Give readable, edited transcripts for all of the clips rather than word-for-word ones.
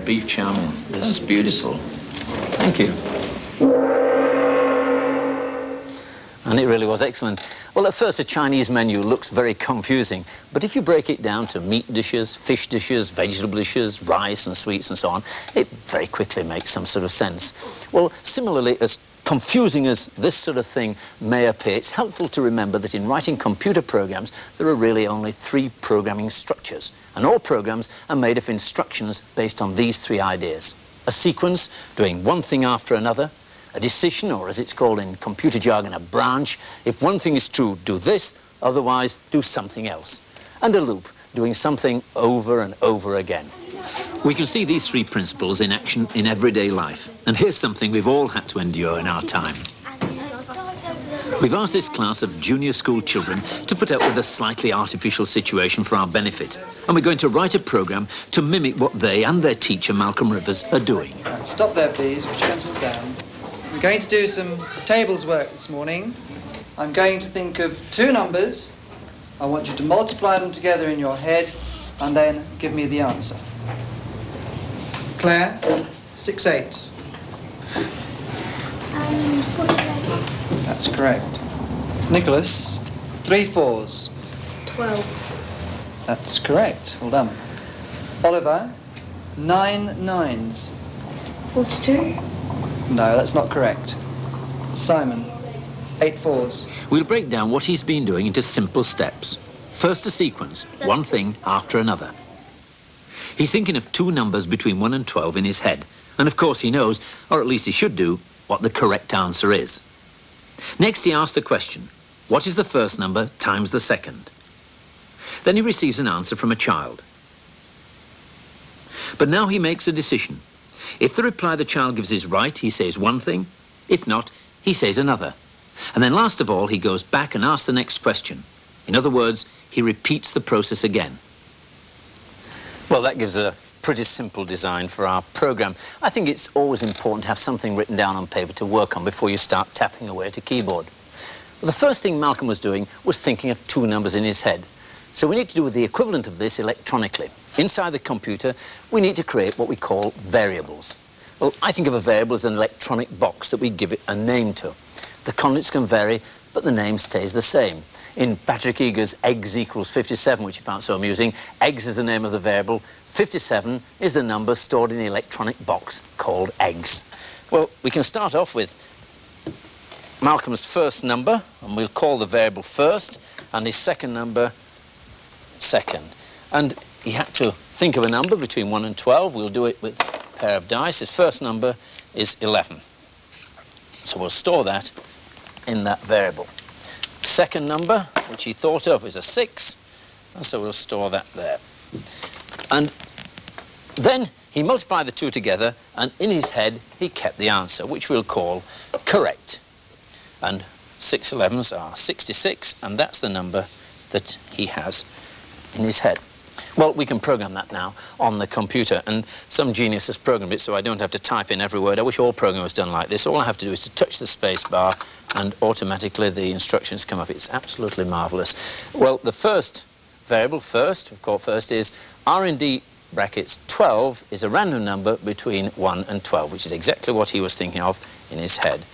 beef chow mein. This is beautiful. Thank you. And it really was excellent. Well, at first, a Chinese menu looks very confusing, but if you break it down to meat dishes, fish dishes, vegetable dishes, rice and sweets and so on, it very quickly makes some sort of sense. Well, similarly, as confusing as this sort of thing may appear, it's helpful to remember that in writing computer programs, there are really only 3 programming structures, and all programs are made of instructions based on these 3 ideas. A sequence doing one thing after another, a decision, or as it's called in computer jargon, a branch. If one thing is true, do this, otherwise do something else. And a loop, doing something over and over again. We can see these 3 principles in action in everyday life. And here's something we've all had to endure in our time. We've asked this class of junior school children to put up with a slightly artificial situation for our benefit. And we're going to write a program to mimic what they and their teacher, Malcolm Rivers, are doing. Stop there, please. Put your pencils down. I'm going to do some tables work this morning. I'm going to think of 2 numbers. I want you to multiply them together in your head and then give me the answer. Claire, 6 8s. 48. That's correct. Nicholas, 3 4s. 12. That's correct. Well done. Oliver, 9 9s. 42. No, that's not correct. Simon, 8 4s. We'll break down what he's been doing into simple steps. First, a sequence, one thing after another. He's thinking of 2 numbers between 1 and 12 in his head. And of course he knows, or at least he should do, what the correct answer is. Next, he asks the question, what is the first number times the second? Then he receives an answer from a child. But now he makes a decision. If the reply the child gives is right, he says one thing. If not, he says another. And then last of all, he goes back and asks the next question. In other words, he repeats the process again. Well, that gives a pretty simple design for our program. I think it's always important to have something written down on paper to work on before you start tapping away at a keyboard. Well, the first thing Malcolm was doing was thinking of 2 numbers in his head. So we need to do the equivalent of this electronically. Inside the computer, we need to create what we call variables. Well, I think of a variable as an electronic box that we give it a name to. The contents can vary, but the name stays the same. In Patrick Eager's eggs equals 57, which you found so amusing, eggs is the name of the variable, 57 is the number stored in the electronic box called eggs. Well, we can start off with Malcolm's first number, and we'll call the variable first, and his second number second. And he had to think of a number between 1 and 12. We'll do it with a pair of dice. His first number is 11. So we'll store that in that variable. Second number, which he thought of, is a 6, and so we'll store that there. And then he multiplied the 2 together, and in his head he kept the answer, which we'll call correct. And 6 11s are 66, and that's the number that he has in his head. Well, we can program that now on the computer, and some genius has programmed it so I don't have to type in every word. I wish all programming was done like this. All I have to do is to touch the space bar and automatically the instructions come up. It's absolutely marvellous. Well, the first variable, we call first, is R&D brackets 12 is a random number between 1 and 12, which is exactly what he was thinking of in his head.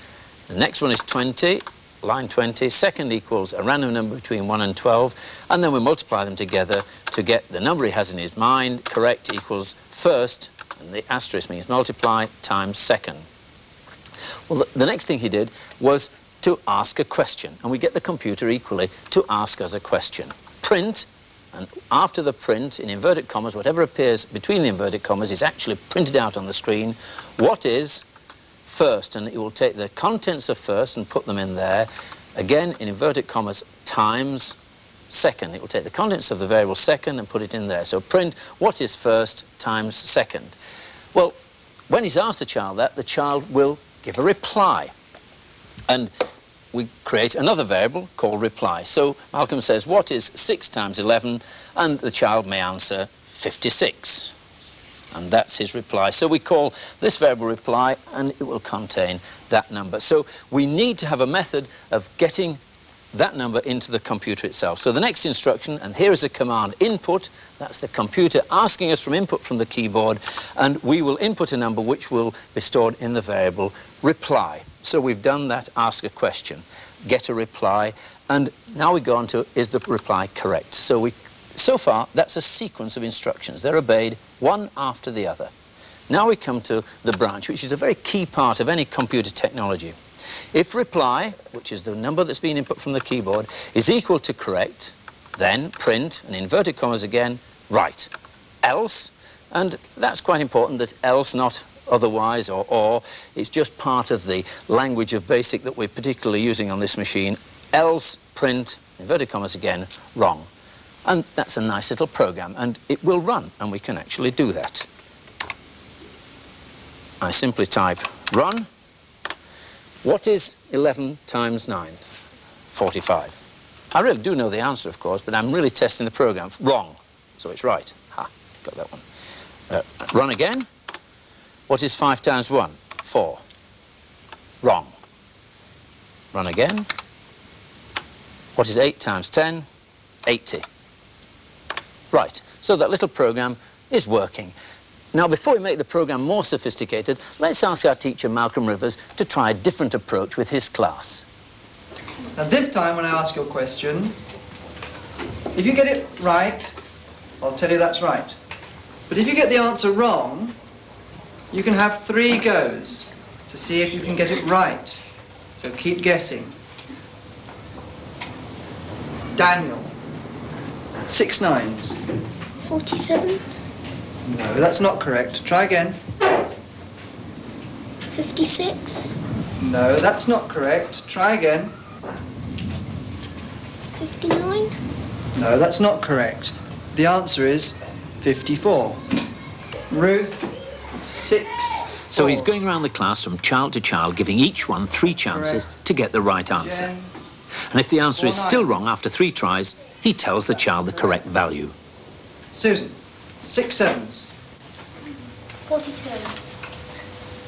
The next one is 20. Line 20, second equals a random number between 1 and 12, and then we multiply them together to get the number he has in his mind. Correct equals first, and the asterisk means multiply times second. Well, the next thing he did was to ask a question, and we get the computer equally to ask us a question. Print, and after the print, in inverted commas, whatever appears between the inverted commas is actually printed out on the screen. What is first? And it will take the contents of first and put them in there, again in inverted commas, times second. It will take the contents of the variable second and put it in there. So print what is first times second. Well, when he's asked the child that, the child will give a reply, and we create another variable called reply. So Malcolm says, what is 6 times 11? And the child may answer 56. And that's his reply. So we call this variable reply, and it will contain that number. So we need to have a method of getting that number into the computer itself. So the next instruction, and here is a command input, that's the computer asking us for input from the keyboard, and we will input a number which will be stored in the variable reply. So we've done that ask a question, get a reply, and now we go on to is the reply correct. So far that's a sequence of instructions. They're obeyed one after the other. Now we come to the branch, which is a very key part of any computer technology. If reply, which is the number that's been input from the keyboard, is equal to correct, then print, and inverted commas again, right. Else, and that's quite important, that else, not otherwise or, it's just part of the language of BASIC that we're particularly using on this machine. Else, print, inverted commas again, wrong. And that's a nice little program, and it will run, and we can actually do that. I simply type run. What is 11 times 9? 45. I really do know the answer, of course, but I'm really testing the program. Wrong. So it's right. Ha, got that one. Run again. What is 5 times 1? 4. Wrong. Run again. What is 8 times 10? 80. Right. So that little program is working. Now, before we make the program more sophisticated, let's ask our teacher, Malcolm Rivers, to try a different approach with his class. Now, this time when I ask your question, if you get it right, I'll tell you that's right. But if you get the answer wrong, you can have 3 goes to see if you can get it right. So keep guessing. Daniel, 6 nines. 47. No, that's not correct. Try again. 56. No, that's not correct. Try again. 59. No, that's not correct. The answer is 54. Ruth, 6. So he's going around the class from child to child, giving each one 3 chances to get the right answer. Jen, And if the answer is 4 still nines. wrong after 3 tries, he tells the child the correct value. Susan, 6 sevens. 42.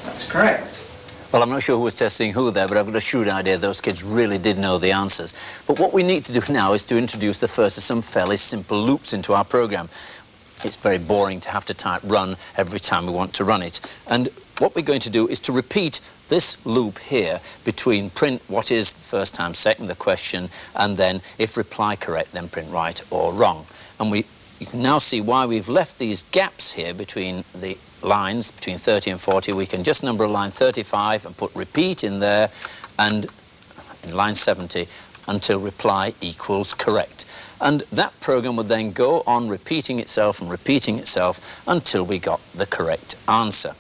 That's correct. Well, I'm not sure who was testing who there, but I've got a shrewd idea those kids really did know the answers. But what we need to do now is to introduce the first of some fairly simple loops into our program. It's very boring to have to type run every time we want to run it. And what we're going to do is to repeat this loop here between print what is first times second, the question, and then if reply correct, then print right or wrong. And you can now see why we've left these gaps here between the lines, between 30 and 40. We can just number a line 35 and put repeat in there, and in line 70 until reply equals correct. And that program would then go on repeating itself and repeating itself until we got the correct answer.